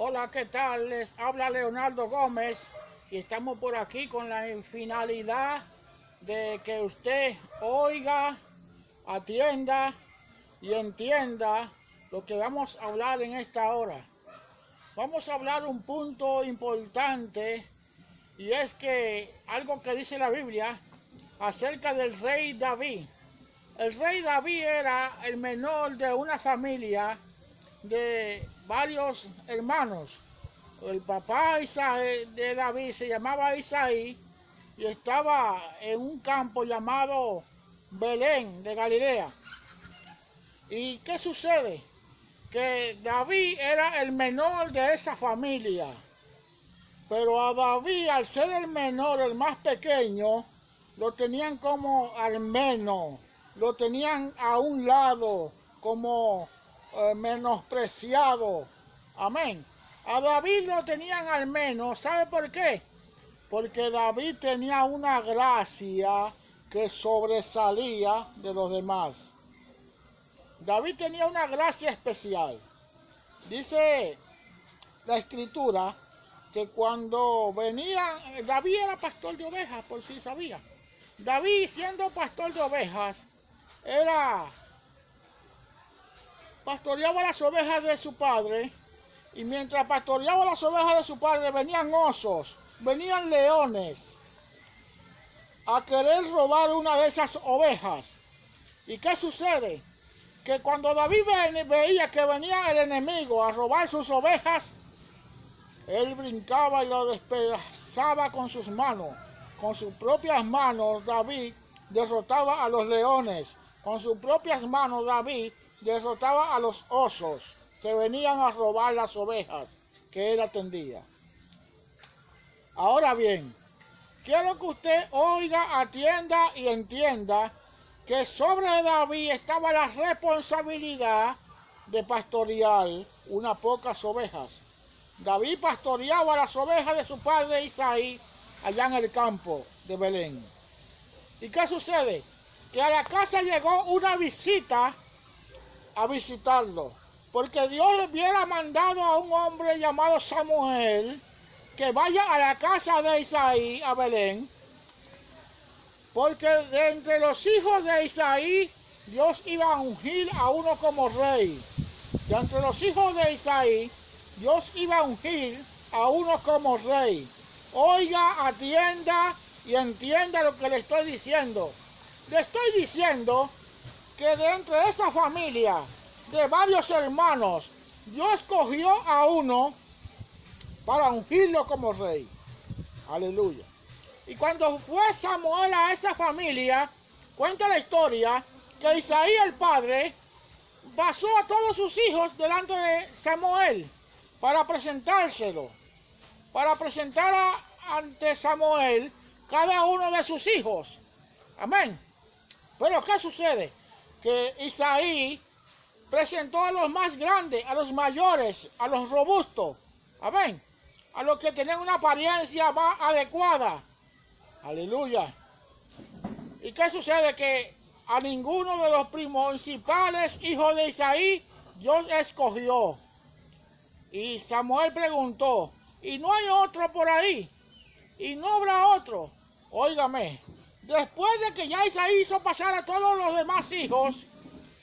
Hola, ¿qué tal? Les habla Leonardo Gómez y estamos por aquí con la finalidad de que usted oiga, atienda y entienda lo que vamos a hablar en esta hora. Vamos a hablar un punto importante y es que algo que dice la Biblia acerca del rey David. El rey David era el menor de una familia de varios hermanos. El papá de David se llamaba Isaí y estaba en un campo llamado Belén de Galilea. ¿Y qué sucede? Que David era el menor de esa familia, pero a David, al ser el menor, el más pequeño, lo tenían como armeno, lo tenían a un lado como menospreciado. Amén. A David lo tenían al menos. ¿Sabe por qué? Porque David tenía una gracia que sobresalía de los demás. David tenía una gracia especial. Dice la escritura que cuando venía, David era pastor de ovejas, por si sabía. David, siendo pastor de ovejas, pastoreaba las ovejas de su padre, y mientras pastoreaba las ovejas de su padre venían osos, venían leones a querer robar una de esas ovejas. ¿Y qué sucede? Que cuando David veía que venía el enemigo a robar sus ovejas, él brincaba y lo despedazaba con sus manos. Con sus propias manos David derrotaba a los leones. Con sus propias manos David derrotaba a los osos que venían a robar las ovejas que él atendía. Ahora bien, quiero que usted oiga, atienda y entienda que sobre David estaba la responsabilidad de pastorear unas pocas ovejas. David pastoreaba las ovejas de su padre Isaí allá en el campo de Belén. ¿Y qué sucede? Que a la casa llegó una visita a visitarlo, porque Dios le hubiera mandado a un hombre llamado Samuel que vaya a la casa de Isaí, a Belén, porque de entre los hijos de Isaí, Dios iba a ungir a uno como rey. De entre los hijos de Isaí, Dios iba a ungir a uno como rey. Oiga, atienda y entienda lo que le estoy diciendo. Le estoy diciendo que de entre esa familia de varios hermanos, Dios escogió a uno para ungirlo como rey. Aleluya. Y cuando fue Samuel a esa familia, cuenta la historia que Isaí el padre pasó a todos sus hijos delante de Samuel para presentárselo, para presentar ante Samuel cada uno de sus hijos. Amén. Pero ¿qué sucede? Que Isaí presentó a los más grandes, a los mayores, a los robustos. Amén. A los que tenían una apariencia más adecuada. Aleluya. ¿Y qué sucede? Que a ninguno de los principales hijos de Isaí Dios escogió. Y Samuel preguntó, ¿y no hay otro por ahí? ¿Y no habrá otro? Óigame, después de que ya Isaí hizo pasar a todos los demás hijos,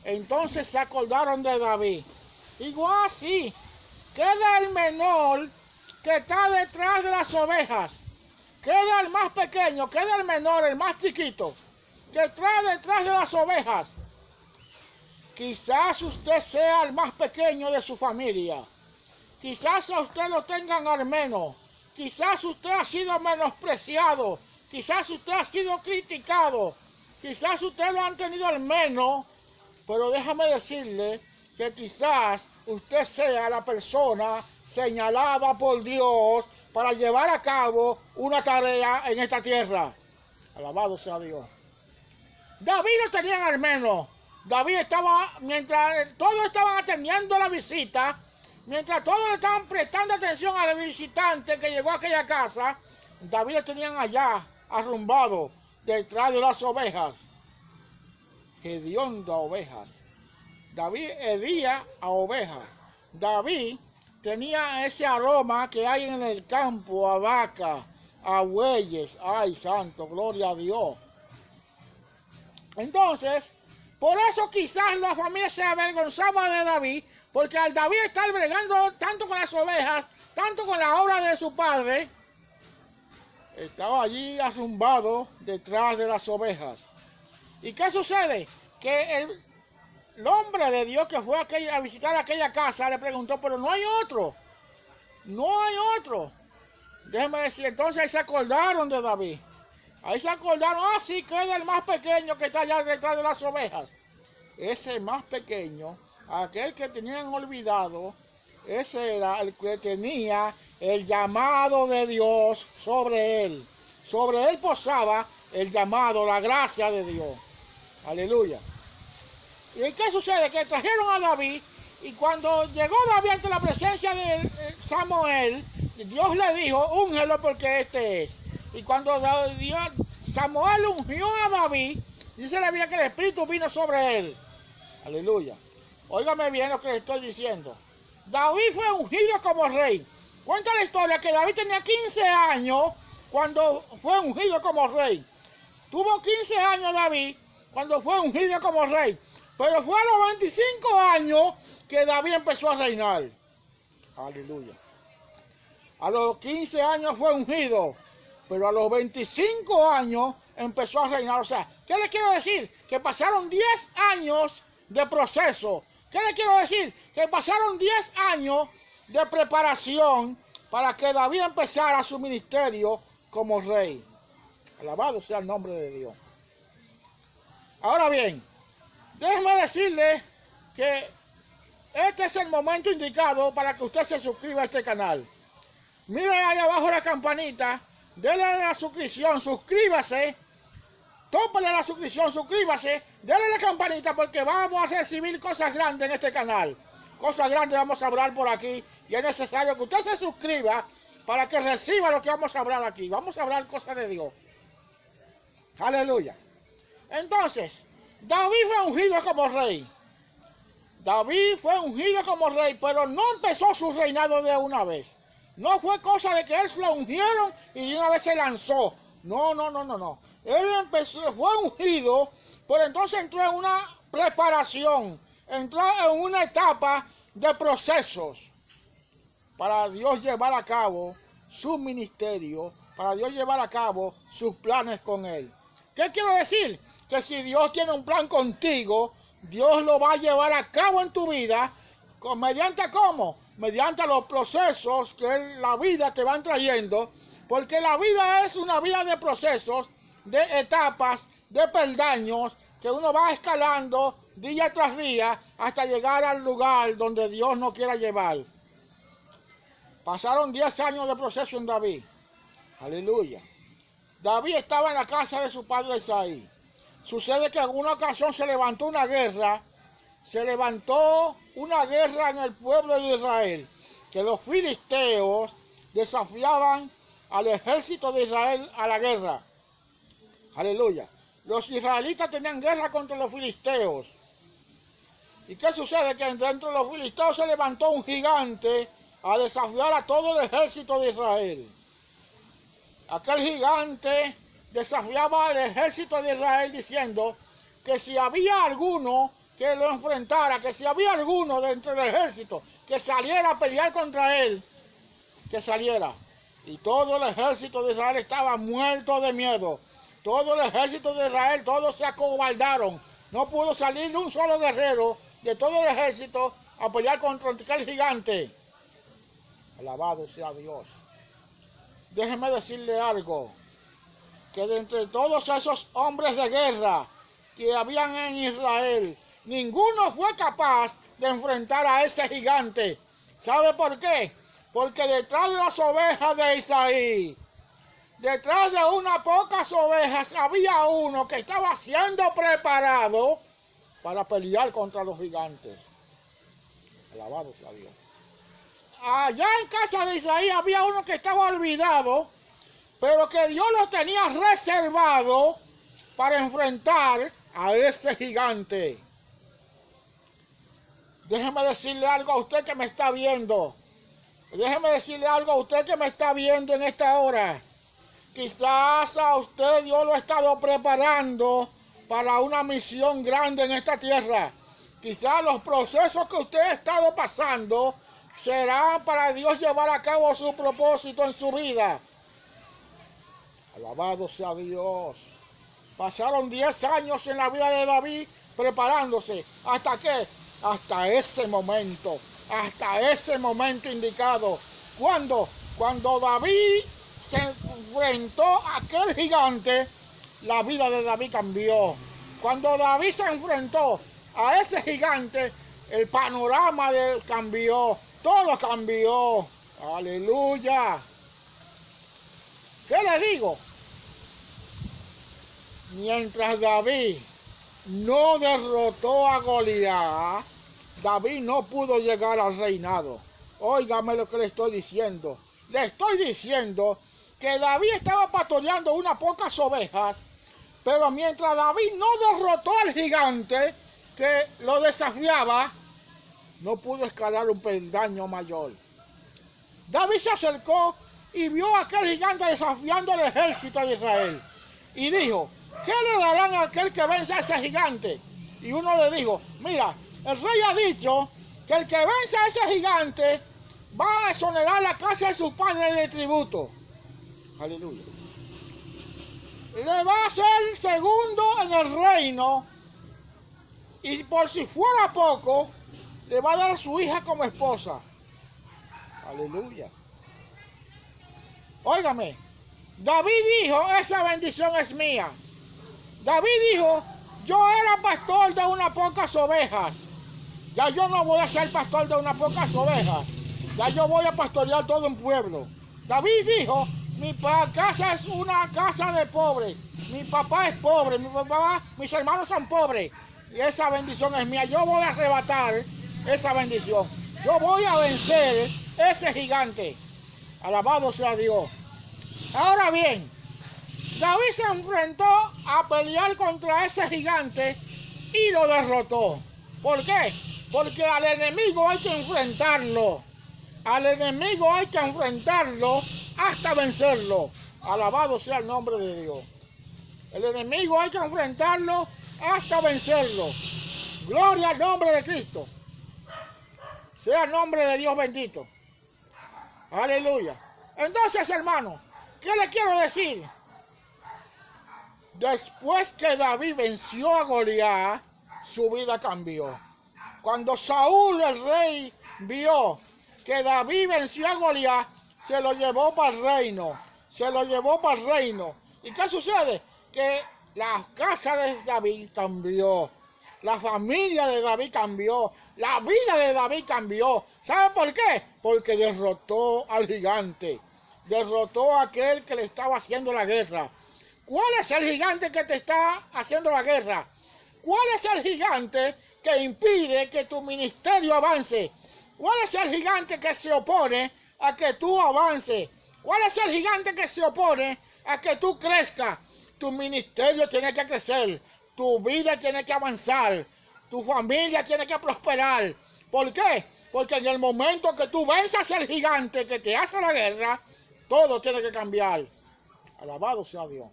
entonces se acordaron de David. Digo, sí, queda el menor que está detrás de las ovejas. Queda el más pequeño, queda el menor, el más chiquito, que está detrás de las ovejas. Quizás usted sea el más pequeño de su familia. Quizás a usted lo tengan al menos. Quizás usted ha sido menospreciado. Quizás usted ha sido criticado. Quizás usted lo han tenido al menos. Pero déjame decirle que quizás usted sea la persona señalada por Dios para llevar a cabo una tarea en esta tierra. Alabado sea Dios. David lo tenían al menos. David estaba, mientras todos estaban atendiendo la visita, mientras todos le estaban prestando atención al visitante que llegó a aquella casa, David lo tenían allá, arrumbado, detrás de las ovejas. Hediondo a ovejas. David hedía a ovejas. David tenía ese aroma que hay en el campo, a vaca, a bueyes. Ay, santo, gloria a Dios. Entonces, por eso quizás la familia se avergonzaba de David, porque al David estar bregando tanto con las ovejas, tanto con la obra de su padre, estaba allí arrumbado detrás de las ovejas. ¿Y qué sucede? Que el hombre de Dios que fue a visitar aquella casa le preguntó, pero no hay otro. No hay otro. Déjeme decir, entonces ahí se acordaron de David. Ahí se acordaron, sí, que es el más pequeño que está allá detrás de las ovejas. Ese más pequeño, aquel que tenían olvidado, ese era el que tenía el llamado de Dios sobre él. Sobre él posaba el llamado, la gracia de Dios. Aleluya. ¿Y qué sucede? Que trajeron a David, y cuando llegó David ante la presencia de Samuel, Dios le dijo, úngelo porque este es. Y cuando Samuel ungió a David, dice la Biblia que el Espíritu vino sobre él. Aleluya. Óigame bien lo que le estoy diciendo. David fue ungido como rey. Cuenta la historia que David tenía 15 años cuando fue ungido como rey. Tuvo 15 años David cuando fue ungido como rey. Pero fue a los 25 años que David empezó a reinar. Aleluya. A los 15 años fue ungido, pero a los 25 años empezó a reinar. O sea, ¿qué le quiero decir? Que pasaron 10 años de proceso. ¿Qué le quiero decir? Que pasaron 10 años de preparación para que David empezara su ministerio como rey. Alabado sea el nombre de Dios. Ahora bien, déjeme decirle que este es el momento indicado para que usted se suscriba a este canal. Mire ahí abajo la campanita, denle a la suscripción, suscríbase, tópale la suscripción, suscríbase, denle a la campanita porque vamos a recibir cosas grandes en este canal. Cosas grandes vamos a hablar por aquí y es necesario que usted se suscriba para que reciba lo que vamos a hablar aquí. Vamos a hablar cosas de Dios. Aleluya. Entonces, David fue ungido como rey. David fue ungido como rey, pero no empezó su reinado de una vez. No fue cosa de que él se lo ungieron y de una vez se lanzó. No. Él empezó, fue ungido, pero entonces entró en una preparación, entró en una etapa de procesos para Dios llevar a cabo su ministerio, para Dios llevar a cabo sus planes con él. ¿Qué quiero decir? Que si Dios tiene un plan contigo, Dios lo va a llevar a cabo en tu vida, ¿mediante cómo? Mediante los procesos que la vida te van trayendo, porque la vida es una vida de procesos, de etapas, de peldaños, que uno va escalando día tras día hasta llegar al lugar donde Dios nos quiera llevar. Pasaron 10 años de proceso en David. Aleluya. David estaba en la casa de su padre Isaí. Sucede que en una ocasión se levantó una guerra en el pueblo de Israel, que los filisteos desafiaban al ejército de Israel a la guerra. Aleluya. Los israelitas tenían guerra contra los filisteos. ¿Y qué sucede? Que dentro de los filisteos se levantó un gigante a desafiar a todo el ejército de Israel. Aquel gigante desafiaba al ejército de Israel diciendo que si había alguno que lo enfrentara, que si había alguno dentro del ejército que saliera a pelear contra él, que saliera. Y todo el ejército de Israel estaba muerto de miedo. Todo el ejército de Israel, todos se acobardaron. No pudo salir un solo guerrero de todo el ejército a pelear contra aquel gigante. Alabado sea Dios. Déjeme decirle algo, que de entre todos esos hombres de guerra que habían en Israel, ninguno fue capaz de enfrentar a ese gigante. ¿Sabe por qué? Porque detrás de las ovejas de Isaí, detrás de unas pocas ovejas, había uno que estaba siendo preparado para pelear contra los gigantes. Alabado sea Dios. Allá en casa de Isaí había uno que estaba olvidado, pero que Dios lo tenía reservado para enfrentar a ese gigante. Déjeme decirle algo a usted que me está viendo. Déjeme decirle algo a usted que me está viendo en esta hora. Quizás a usted Dios lo ha estado preparando para una misión grande en esta tierra. Quizás los procesos que usted ha estado pasando serán para Dios llevar a cabo su propósito en su vida. Alabado sea Dios. Pasaron 10 años en la vida de David preparándose. ¿Hasta qué? Hasta ese momento indicado. ¿Cuándo? Cuando David se enfrentó a aquel gigante, la vida de David cambió. Cuando David se enfrentó a ese gigante, el panorama cambió, todo cambió. Aleluya. ¿Qué le digo? Mientras David no derrotó a Goliat, David no pudo llegar al reinado. Óigame lo que le estoy diciendo. Le estoy diciendo que David estaba pastoreando unas pocas ovejas, pero mientras David no derrotó al gigante que lo desafiaba, no pudo escalar un peldaño mayor. David se acercó y vio a aquel gigante desafiando al ejército de Israel. Y dijo, ¿qué le darán a aquel que venza a ese gigante? Y uno le dijo, mira, el rey ha dicho que el que venza a ese gigante va a exonerar la casa de su padre de tributo. Aleluya. Le va a ser segundo en el reino y por si fuera poco, le va a dar a su hija como esposa. Aleluya. Óigame, David dijo, esa bendición es mía. David dijo, yo era pastor de unas pocas ovejas. Ya yo no voy a ser pastor de unas pocas ovejas. Ya yo voy a pastorear todo un pueblo. David dijo, mi casa es una casa de pobres. Mi papá es pobre, mis hermanos son pobres. Y esa bendición es mía. Yo voy a arrebatar esa bendición. Yo voy a vencer ese gigante. Alabado sea Dios. Ahora bien, David se enfrentó a pelear contra ese gigante y lo derrotó. ¿Por qué? Porque al enemigo hay que enfrentarlo. Al enemigo hay que enfrentarlo hasta vencerlo. Alabado sea el nombre de Dios. El enemigo hay que enfrentarlo hasta vencerlo. Gloria al nombre de Cristo. Sea el nombre de Dios bendito. Aleluya. Entonces, hermano, ¿qué le quiero decir? Después que David venció a Goliat, su vida cambió. Cuando Saúl, el rey, vio que David venció a Goliat, se lo llevó para el reino. Se lo llevó para el reino. ¿Y qué sucede? Que la casa de David cambió. La familia de David cambió. La vida de David cambió. ¿Sabe por qué? Porque derrotó al gigante. Derrotó a aquel que le estaba haciendo la guerra. ¿Cuál es el gigante que te está haciendo la guerra? ¿Cuál es el gigante que impide que tu ministerio avance? ¿Cuál es el gigante que se opone a que tú avances? ¿Cuál es el gigante que se opone a que tú crezcas? Tu ministerio tiene que crecer, tu vida tiene que avanzar, tu familia tiene que prosperar. ¿Por qué? Porque en el momento que tú venzas al gigante que te hace la guerra, todo tiene que cambiar. Alabado sea Dios.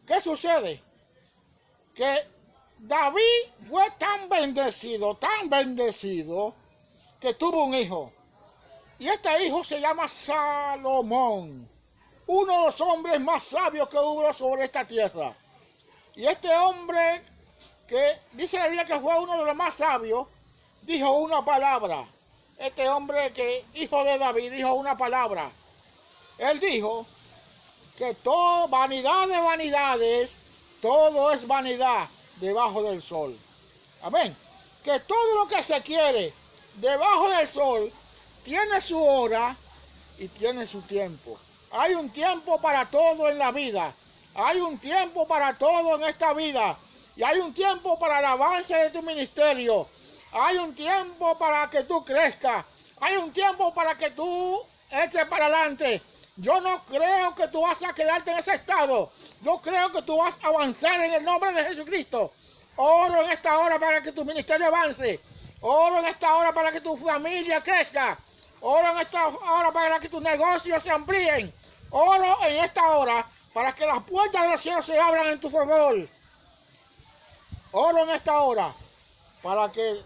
¿Qué sucede? Que David fue tan bendecido, que tuvo un hijo. Y este hijo se llama Salomón, uno de los hombres más sabios que hubo sobre esta tierra. Y este hombre, que dice la Biblia que fue uno de los más sabios, dijo una palabra. Este hombre hijo de David, dijo una palabra. Él dijo que todo, vanidad de vanidades, todo es vanidad debajo del sol. Amén. Que todo lo que se quiere debajo del sol tiene su hora y tiene su tiempo. Hay un tiempo para todo en la vida. Hay un tiempo para todo en esta vida. Y hay un tiempo para el avance de tu ministerio. Hay un tiempo para que tú crezcas. Hay un tiempo para que tú eches para adelante. Yo no creo que tú vas a quedarte en ese estado. Yo creo que tú vas a avanzar en el nombre de Jesucristo. Oro en esta hora para que tu ministerio avance. Oro en esta hora para que tu familia crezca. Oro en esta hora para que tus negocios se amplíen. Oro en esta hora para que las puertas del cielo se abran en tu favor. Oro en esta hora para que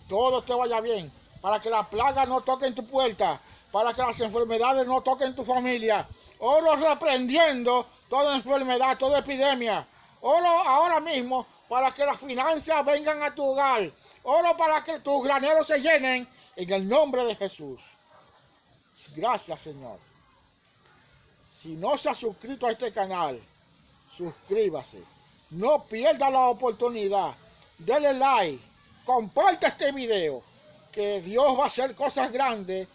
todo te vaya bien, para que la plaga no toque en tu puerta, para que las enfermedades no toquen tu familia. Oro reprendiendo toda enfermedad, toda epidemia. Oro ahora mismo para que las finanzas vengan a tu hogar. Oro para que tus graneros se llenen en el nombre de Jesús. Gracias, Señor. Si no se ha suscrito a este canal, suscríbase. No pierda la oportunidad. Dele like. Comparte este video. Que Dios va a hacer cosas grandes